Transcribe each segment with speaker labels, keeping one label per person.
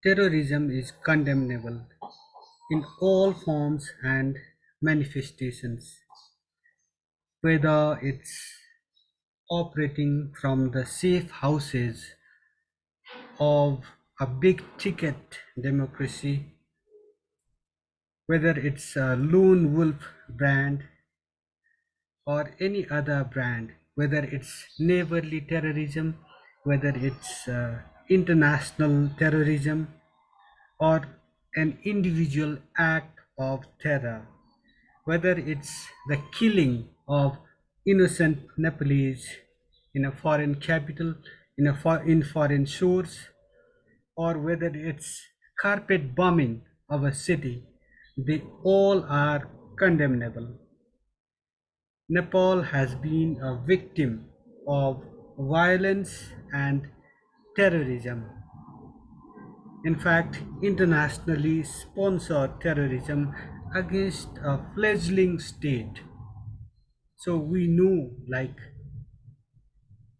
Speaker 1: Terrorism is condemnable in all forms and manifestations, whether it's operating from the safe houses of a big ticket democracy, whether it's a lone wolf brand or any other brand, whether it's neighborly terrorism, whether it's international terrorism, or an individual act of terror, whether it's the killing of innocent Nepalese in a foreign capital, in foreign shores, or whether it's carpet bombing of a city, they all are condemnable. Nepal has been a victim of violence and terrorism. In fact, internationally sponsored terrorism against a fledgling state. So we know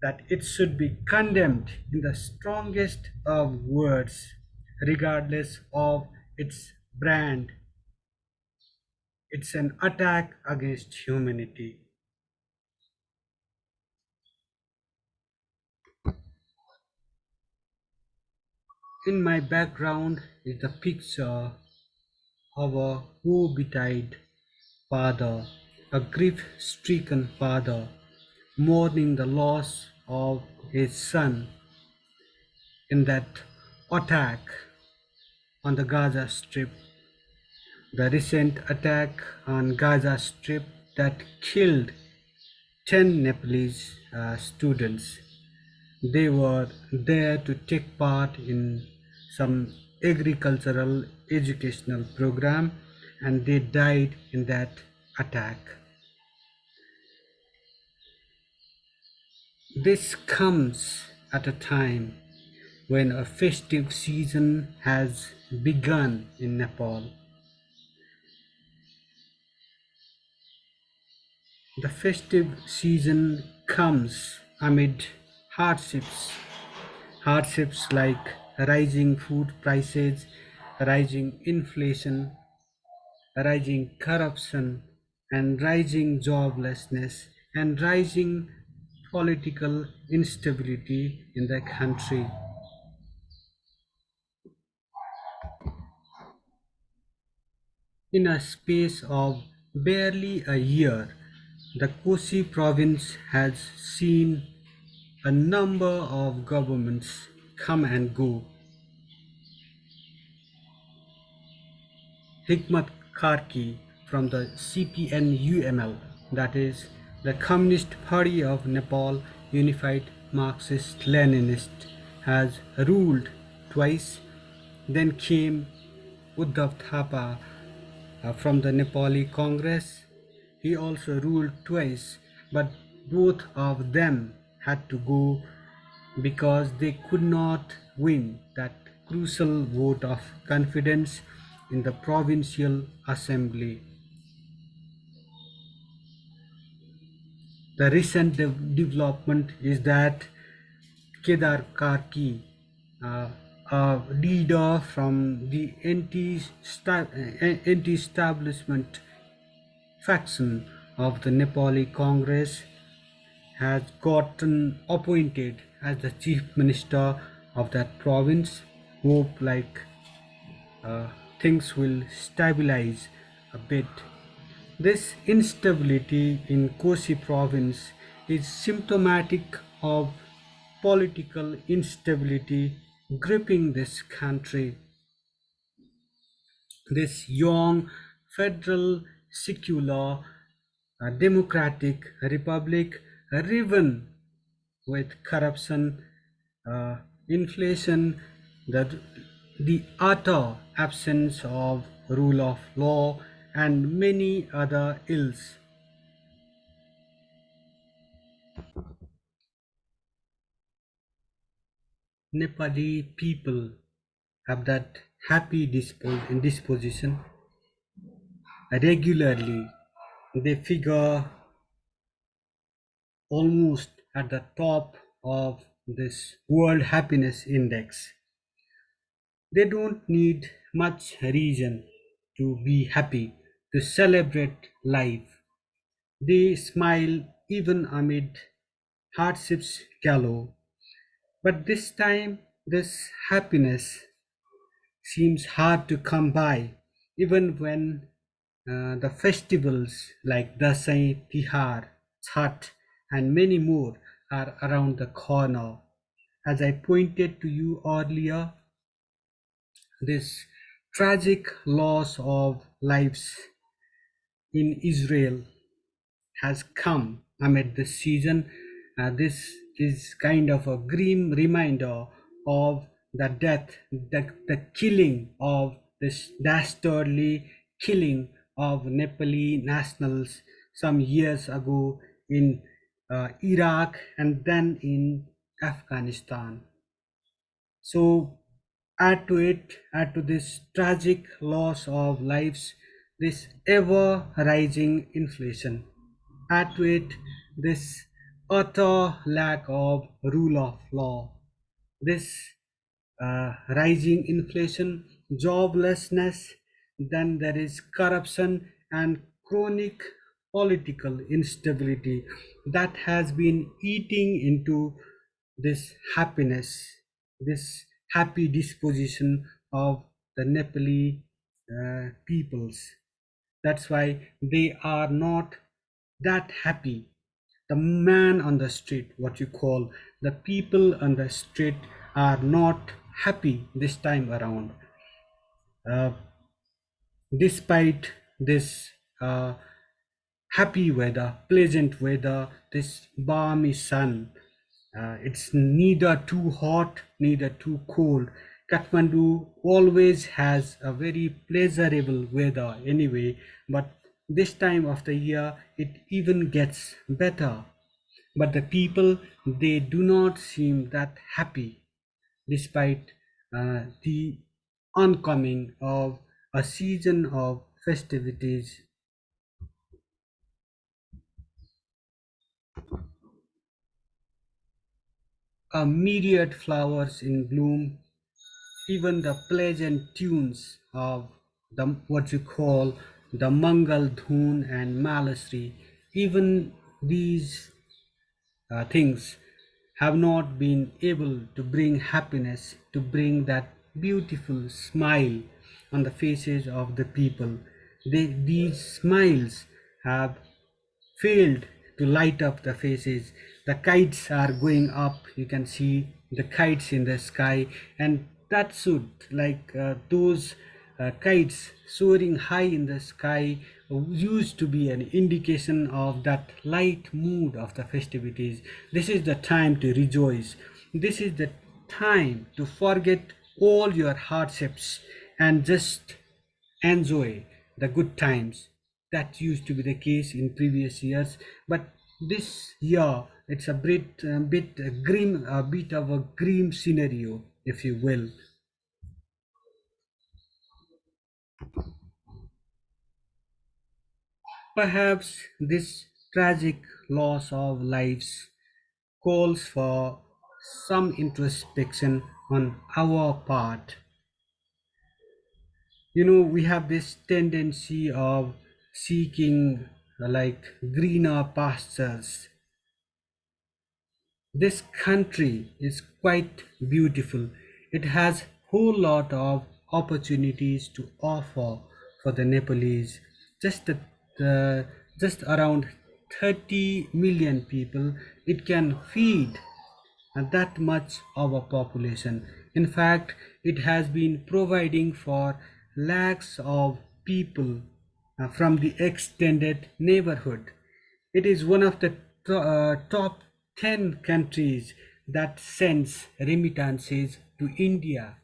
Speaker 1: that it should be condemned in the strongest of words, regardless of its brand. It's an attack against humanity. In my background is the picture of a woe-betide father, a grief-stricken father, mourning the loss of his son in that attack on the Gaza Strip, the recent attack on Gaza Strip that killed 10 Nepalese students. They were there to take part in some agricultural educational program and they died in that attack. This comes at a time when a festive season has begun in Nepal. The festive season comes amid hardships, hardships like rising food prices, rising inflation, rising corruption, and rising joblessness, and rising political instability in the country. In a space of barely a year, the Kosi province has seen a number of governments come and go. Hikmat Karki from the CPN-UML, that is the Communist Party of Nepal Unified Marxist-Leninist, has ruled twice. Then came Uddhav Thapa from the Nepali Congress. He also ruled twice, but both of them had to go because they could not win that crucial vote of confidence in the provincial assembly. The recent development is that Kedar Karki, uh, a leader from the anti-establishment faction of the Nepali Congress, has gotten appointed as the chief minister of that province. Hope uh, things will stabilize a bit. This instability in Kosi province is symptomatic of political instability gripping this country. This young federal secular democratic republic riven with corruption, inflation, the utter absence of rule of law, and many other ills. Nepali people have that happy disposition. Regularly, they figure almost at the top of this World Happiness Index. They don't need much reason to be happy, to celebrate life. They smile even amid hardships galore. But this time, this happiness seems hard to come by, even when the festivals like Dasai, Tihar, Chhat, and many more are around the corner. As I pointed to you earlier, this tragic loss of lives in Israel has come amid this season. This is kind of a grim reminder of the death, the killing of this dastardly killing of Nepali nationals some years ago in Iraq and then in Afghanistan. So add to this tragic loss of lives, this ever rising inflation. Add to it this utter lack of rule of law, this rising inflation, joblessness, then there is corruption and chronic political instability that has been eating into this happiness, this happy disposition of the Nepali peoples. That's why they are not that happy. The man on the street, what you call the people on the street, are not happy this time around. Uh, Despite this happy weather, pleasant weather, this balmy sun, it's neither too hot, neither too cold. Kathmandu always has a very pleasurable weather anyway, but this time of the year it even gets better. But the people, they do not seem that happy despite the oncoming of a season of festivities. A myriad flowers in bloom, even the pleasant tunes of the what you call the Mangal Dhun and Malasri, even these things have not been able to bring happiness, to bring that beautiful smile on the faces of the people. These smiles have failed to light up the faces. The kites are going up. You can see the kites in the sky, and that should, like those kites soaring high in the sky, used to be an indication of that light mood of the festivities. This is the time to rejoice. This is the time to forget all your hardships and just enjoy the good times. That used to be the case in previous years, but this year it's a bit grim, a bit of a grim scenario, if you will. Perhaps this tragic loss of lives calls for some introspection on our part. We have this tendency of seeking like greener pastures. This country is quite beautiful. It has whole lot of opportunities to offer for the Nepalese. Just the just around 30 million people, it can feed that much of a population. In fact, it has been providing for lakhs of people from the extended neighborhood. It is one of the top 10 countries that sends remittances to India,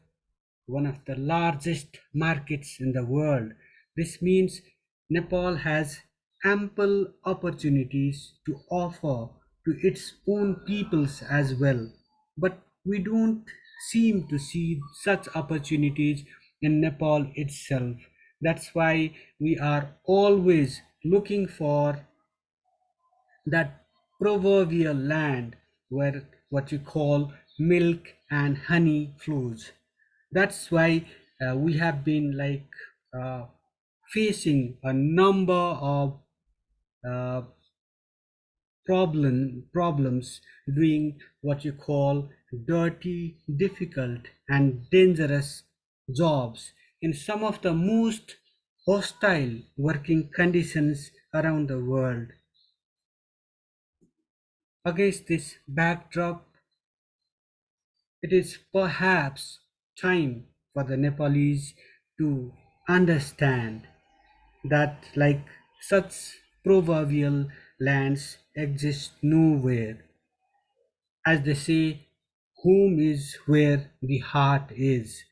Speaker 1: one of the largest markets in the world. This means Nepal has ample opportunities to offer to its own peoples as well. But we don't seem to see such opportunities in Nepal itself. That's why we are always looking for that proverbial land where what you call milk and honey flows. That's why we have been like uh, facing a number of uh, problems doing what you call dirty, difficult, and dangerous jobs in some of the most hostile working conditions around the world. Against this backdrop, it is perhaps time for the Nepalese to understand that, like such proverbial lands exist nowhere. As they say, home is where the heart is.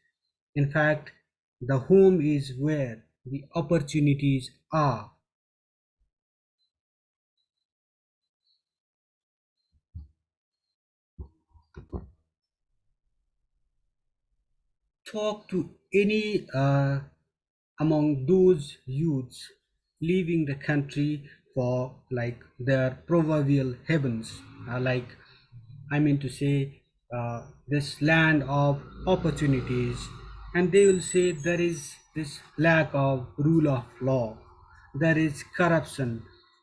Speaker 1: In fact, the home is where the opportunities are. Talk to any among those youths leaving the country for like their proverbial heavens, like I mean to say, this land of opportunities, and they will say there is this lack of rule of law, there is corruption,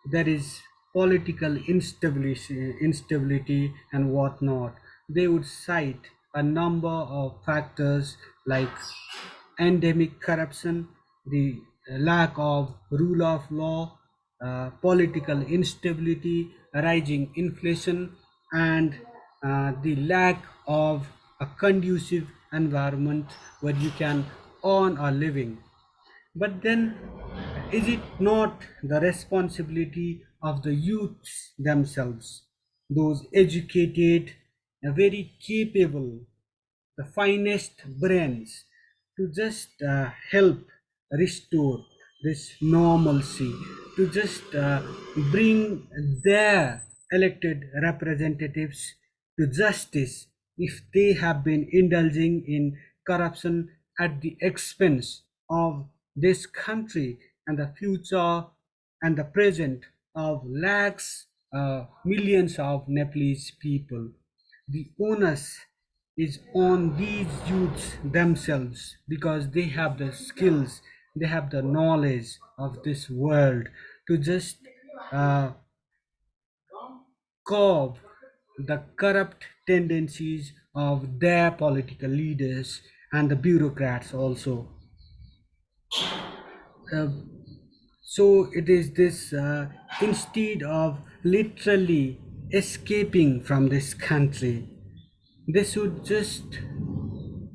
Speaker 1: there is political instability and whatnot. They would cite a number of factors like endemic corruption, the lack of rule of law, political instability, rising inflation, and the lack of a conducive environment where you can earn a living. But then, is it not the responsibility of the youths themselves, those educated, very capable, the finest brains, to just help restore this normalcy, to just bring their elected representatives to justice if they have been indulging in corruption at the expense of this country and the future and the present of lakhs, millions of Nepalese people. The onus is on these youths themselves because they have the skills, they have the knowledge of this world to just uh, curb the corrupt tendencies of their political leaders and the bureaucrats also. Uh, so it is this instead of literally escaping from this country, they should just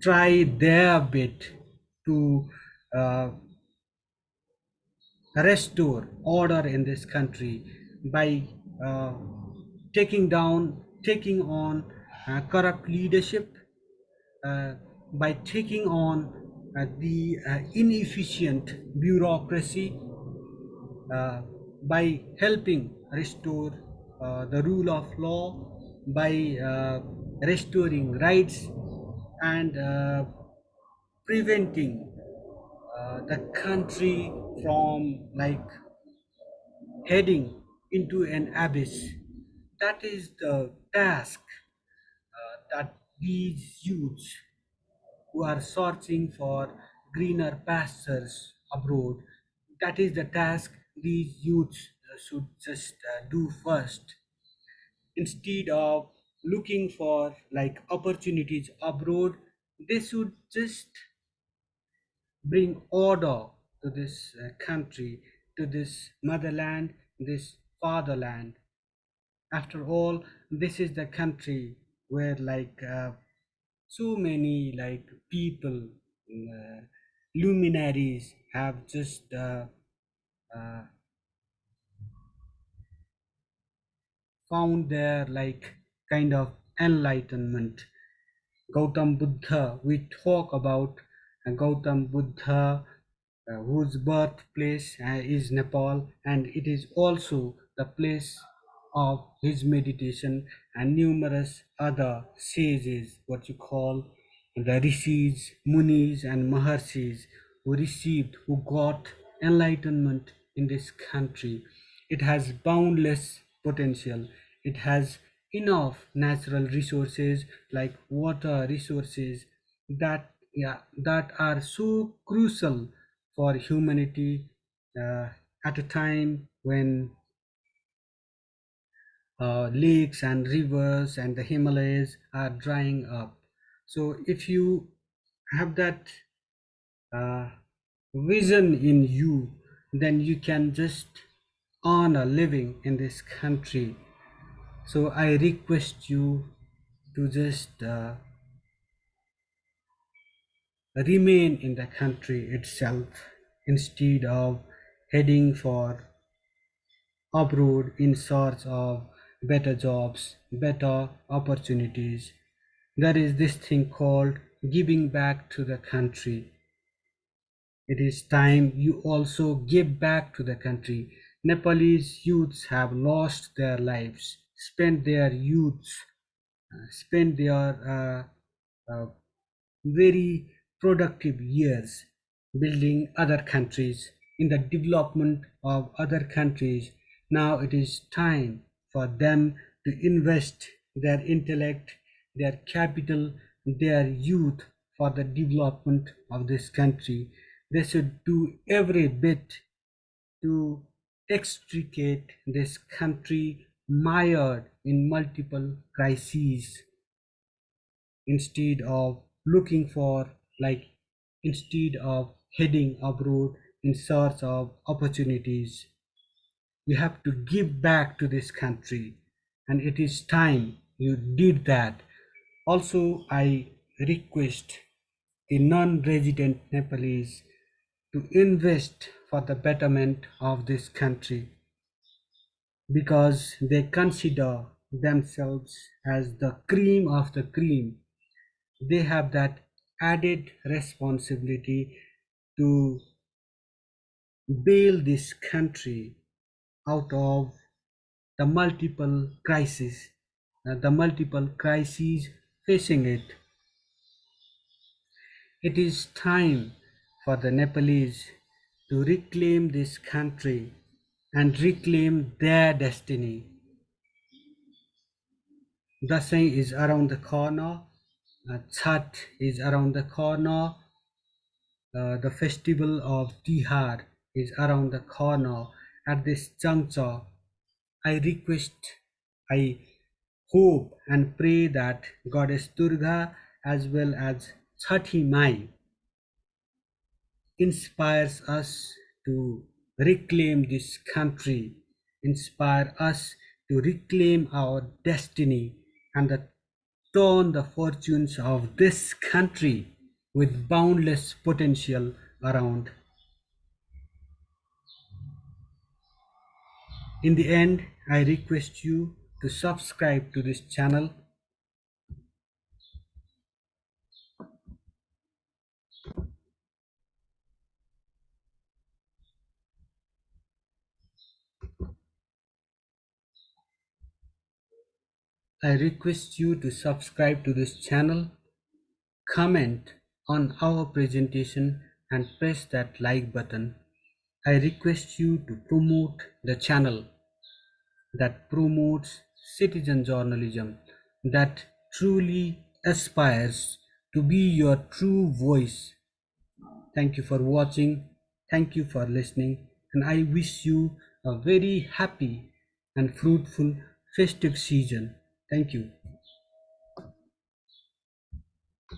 Speaker 1: try their bit to uh, restore order in this country by uh, taking on corrupt leadership, uh, by taking on the inefficient bureaucracy, uh, by helping restore the rule of law, by restoring rights, and preventing the country from like heading into an abyss. That is the task that these youths who are searching for greener pastures abroad, that is the task these youths should just do first. Instead of looking for like opportunities abroad, they should just bring order to this country, to this motherland, this fatherland. After all, this is the country where like so many like people, luminaries have just uh, found their like kind of enlightenment. Gautam Buddha, we talk about Gautam Buddha, whose birthplace is Nepal, and it is also the place of his meditation, and numerous other sages, what you call the rishis, munis, and maharshis, who got enlightenment in this country. It has boundless potential. It has enough natural resources like water resources that yeah, that are so crucial for humanity uh, at a time when lakes and rivers and the Himalayas are drying up. So if you have that uh, vision in you, then you can just earn a living in this country. So I request you to just remain in the country itself instead of heading for abroad in search of better jobs, better opportunities. There is this thing called giving back to the country. It is time you also give back to the country. Nepalese youths have lost their lives, spent their youths, spent their very productive years building other countries in the development of other countries. Now it is time for them to invest their intellect, their capital, their youth for the development of this country. They should do every bit to extricate this country mired in multiple crises instead of looking for, like, instead of heading abroad in search of opportunities. You have to give back to this country, and it is time you did that. Also, I request the non-resident Nepalese to invest for the betterment of this country because they consider themselves as the cream of the cream. They have that added responsibility to bail this country out of the multiple crises facing it. It is time for the Nepalese to reclaim this country and reclaim their destiny. Dasai is around the corner, Chhat is around the corner, the festival of Tihar is around the corner. At this juncture, I request, I hope and pray that Goddess Durga as well as Chhathi Mai inspires us to reclaim this country, inspire us to reclaim our destiny and turn the fortunes of this country with boundless potential around. In the end, I request you to subscribe to this channel. I request you to subscribe to this channel, comment on our presentation and press that like button. I request you to promote the channel that promotes citizen journalism, that truly aspires to be your true voice. Thank you for watching. Thank you for listening. And I wish you a very happy and fruitful festive season. Thank you.